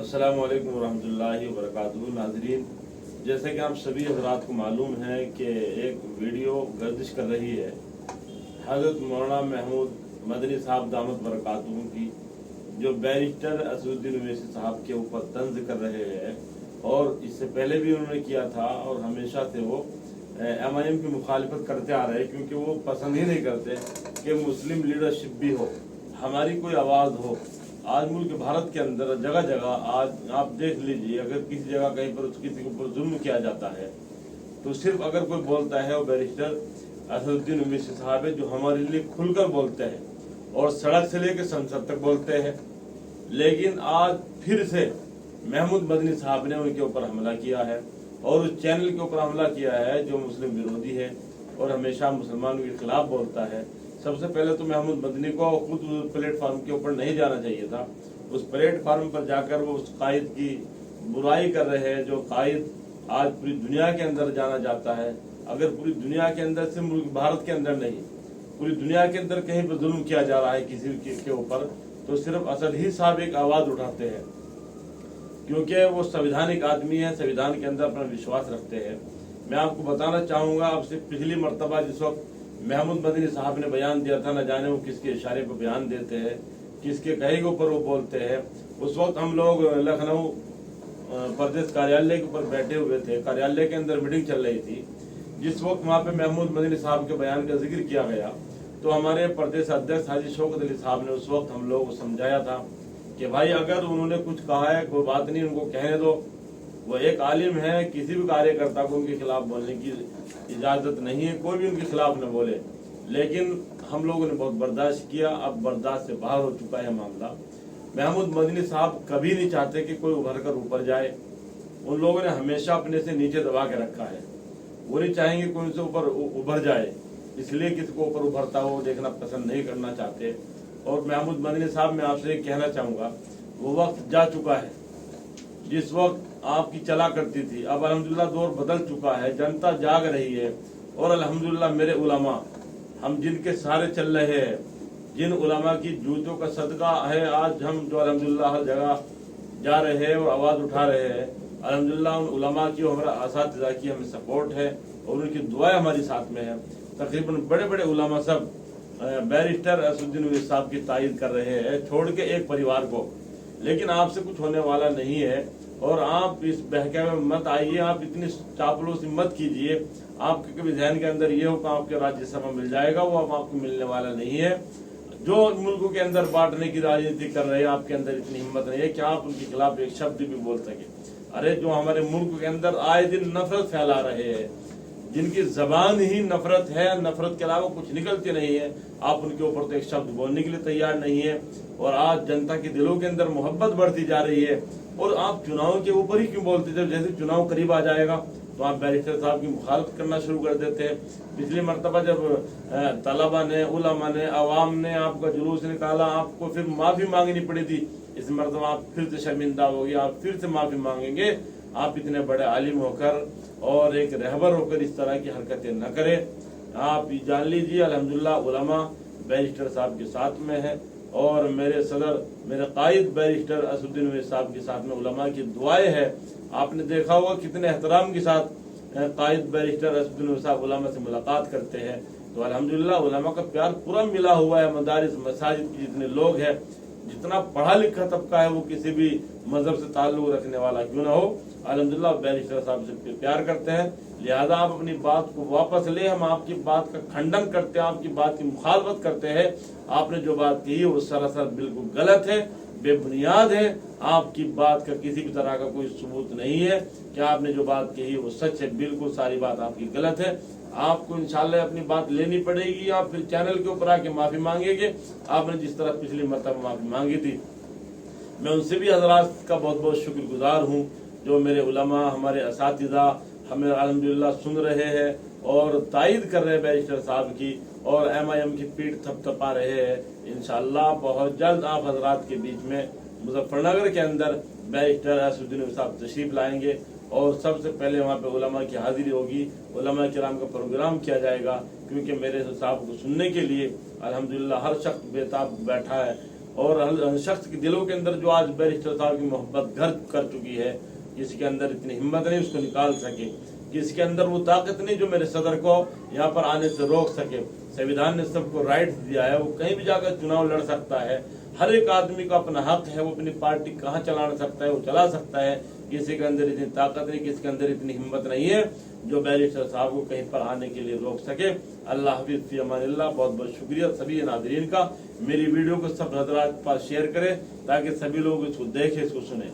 अस्सलामु अलैकुम वरहमतुल्लाहि वबरकातुहू। नाज़रीन, जैसे कि आप सभी हज़रात को मालूम है कि एक वीडियो गर्दिश कर रही है हज़रत मौलाना महमूद मदनी साहब दामत बरकातुहू की, जो बैरिस्टर असदुद्दीन ओवैसी साहब के ऊपर तंज कर रहे हैं। और इससे पहले भी उन्होंने किया था और हमेशा से वो MIM की मुखालिफत करते आ रहे हैं, क्योंकि वो पसंद ही नहीं करते कि मुस्लिम लीडरशिप भी हो, हमारी कोई आवाज़ हो। आज मुल्क भारत के अंदर जगह जगह आज आप देख लीजिए, अगर किसी जगह कहीं पर किसी के ऊपर जुल्म किया जाता है तो सिर्फ अगर कोई बोलता है वो बैरिस्टर असदुद्दीन ओवैसी साहब है, जो हमारे लिए खुलकर बोलते हैं और सड़क से लेकर संसद तक बोलते हैं। लेकिन आज फिर से महमूद मदनी साहब ने उनके ऊपर हमला किया है और उस चैनल के ऊपर हमला किया है जो मुस्लिम विरोधी है और हमेशा मुसलमानों के खिलाफ बोलता है। सबसे पहले तो महमूद मदनी को खुद प्लेटफार्म के ऊपर नहीं जाना चाहिए था। उस प्लेटफार्म पर जाकर वो उस कायद की बुराई कर रहे हैं, जो कायद आज पूरी दुनिया के अंदर जाना जाता है। अगर पूरी दुनिया के अंदर से मुल्क भारत के अंदर नहीं, पूरी दुनिया के अंदर कहीं पर जुल्म किया जा रहा है किसी के ऊपर, तो सिर्फ असद ही साहब एक आवाज उठाते हैं, क्योंकि वो संवैधानिक आदमी है, संविधान के अंदर अपना विश्वास रखते हैं। मैं आपको बताना चाहूंगा, आपसे पिछली मरतबा जिस वक्त महमूद मदनी साहब ने बयान दिया था, न जाने वो किसके इशारे पर बयान देते हैं, किसके कहे के ऊपर वो बोलते हैं। उस वक्त हम लोग लखनऊ प्रदेश कार्यालय के ऊपर बैठे हुए थे, कार्यालय के अंदर मीटिंग चल रही थी। जिस वक्त वहाँ पे महमूद मदनी साहब के बयान का जिक्र किया गया तो हमारे प्रदेश अध्यक्ष हाजी शौकत अली साहब ने उस वक्त हम लोग को समझाया था कि भाई अगर उन्होंने कुछ कहा है कोई बात नहीं, उनको कहने दो। वो एक आलिम है, किसी भी कार्यकर्ता को उनके खिलाफ बोलने की इजाजत नहीं है, कोई भी उनके खिलाफ न बोले। लेकिन हम लोगों ने बहुत बर्दाश्त किया, अब बर्दाश्त से बाहर हो चुका है मामला। महमूद मदनी साहब कभी नहीं चाहते कि कोई उभर कर ऊपर जाए। उन लोगों ने हमेशा अपने से नीचे दबा के रखा है। वो नहीं चाहेंगे कोई उनसे ऊपर उभर जाए, इसलिए किसी को ऊपर उभरता हो देखना पसंद नहीं करना चाहते। और महमूद मदनी साहब, मैं आपसे कहना चाहूंगा, वो वक्त जा चुका है जिस वक्त आपकी चला करती थी। अब अल्हम्दुलिल्लाह दौर बदल चुका है, जनता जाग रही है। और अल्हम्दुलिल्लाह मेरे उलमा, हम जिनके सहारे चल रहे हैं, जिन उलमा की जूतों का सदका है आज हम जो अल्हम्दुलिल्लाह हर जगह जा रहे हैं और आवाज उठा रहे हैं, अल्हम्दुलिल्लाह उन उलमा की, हमारा असातिज़ा की हमें सपोर्ट है और उनकी दुआएं हमारी साथ में है। तकरीबन बड़े बड़े उलमा सब बैरिस्टर असदुद्दीन ओवैसी साहब की तायद कर रहे हैं, छोड़ के एक परिवार को। लेकिन आपसे कुछ होने वाला नहीं है और आप इस बहके में मत आइए, आप इतनी चापलूसी मत कीजिए। आपके कभी ध्यान के अंदर ये हो कि आपके राज्यसभा मिल जाएगा, वो अब आपको मिलने वाला नहीं है। जो मुल्कों के अंदर बांटने की राजनीति कर रहे हैं, आपके अंदर इतनी हिम्मत नहीं है कि आप उनके खिलाफ एक शब्द भी बोल सके। अरे जो हमारे मुल्क के अंदर आए दिन नफरत फैला रहे हैं, जिनकी जबान ही नफरत है, नफरत के अलावा कुछ निकलती नहीं है, आप उनके ऊपर तो एक शब्द बोलने के लिए तैयार नहीं है। और आज जनता के दिलों के अंदर मोहब्बत बढ़ती जा रही है और आप चुनाव के ऊपर ही क्यों बोलते? जब जैसे चुनाव करीब आ जाएगा तो आप बैरिस्टर साहब की मुखालफत करना शुरू कर देते हैं। पिछली मरतबा जब तलबा ने, उलमा ने, अवाम ने आपका जुलूस निकाला, आपको फिर माफी मांगनी पड़ी थी। इस मरतबा आप फिर से शर्मिंदा हो गए, आप फिर से माफी मांगेंगे। आप इतने बड़े आलिम होकर और एक रहबर होकर इस तरह की हरकतें न करें। आप जान लीजिए अल्हम्दुलिल्लाह उलमा बैरिस्टर साहब के साथ में है और मेरे सदर, मेरे कायद बैरिस्टर असदुद्दीन ओवैसी साहब के साथ में उलमा की दुआएं है। आपने देखा होगा कितने एहतराम के साथ कायद बैरिस्टर असदुद्दीन ओवैसी साहब उलमा से मुलाकात करते हैं। तो अल्हम्दुलिल्लाह उलमा का प्यार पूरा मिला हुआ है। मदारिस मसाजिद के जितने लोग हैं, जितना पढ़ा लिखा तबका है, वो किसी भी मजहब से ताल्लुक रखने वाला क्यों ना हो, अल्हम्दुलिल्लाह बैरिस्टर साहब से प्यार करते हैं। लिहाजा आप अपनी बात को वापस ले, हम आपकी बात का खंडन करते हैं, आपकी बात की मुखालफत करते हैं। आपने जो बात कही है वो सरासर बिल्कुल गलत है, बेबुनियाद है। आपकी बात का किसी भी तरह का कोई सबूत नहीं है कि आपने जो बात कही वो सच है। बिल्कुल सारी बात आपकी गलत है। आपको इंशाल्लाह अपनी बात लेनी पड़ेगी। आप फिर चैनल के ऊपर आके माफी मांगेंगे, आपने जिस तरह पिछली मरतबा माफी मांगी थी। मैं उनसे भी हजरात का बहुत बहुत शुक्रगुजार हूँ, जो मेरे उलमा, हमारे असातिज़ा हमें अल्हम्दुलिल्लाह सुन रहे हैं और तायद कर रहे हैं बैरिस्टर साहब की, और MIM की पीठ थपथपा रहे हैं। इंशाअल्लाह बहुत जल्द आप हजरात के बीच में मुजफ्फरनगर के अंदर बैरिस्टर असदुद्दीन ओवैसी साहब तशरीफ लाएंगे और सबसे पहले वहाँ पे उलमा की हाजिरी होगी, उलमा किराम का प्रोग्राम किया जाएगा। क्योंकि मेरे साहब को सुनने के लिए अल्हम्दुलिल्लाह हर शख्स बेताब बैठा है और हर शख्स के दिलों के अंदर जो आज बैरिस्टर साहब की मोहब्बत घर कर चुकी है, जिसके अंदर इतनी हिम्मत नहीं उसको निकाल सके, जिसके अंदर वो ताकत नहीं जो मेरे सदर को यहाँ पर आने से रोक सके। संविधान ने सबको राइट्स दिया है, वो कहीं भी जाकर चुनाव लड़ सकता है, हर एक आदमी का अपना हक है, वो अपनी पार्टी कहाँ चला सकता है वो चला सकता है। किसी के अंदर इतनी ताकत नहीं, किसी के अंदर इतनी हिम्मत नहीं है जो बैरिस्टर साहब को कहीं पर आने के लिए रोक सके। अल्लाह हाफिज़, फी अमानिल्लाह। बहुत बहुत शुक्रिया सभी नाज़रीन का। मेरी वीडियो को सब हज़रात के पास शेयर करें ताकि सभी लोग इसको देखें, इसको सुने।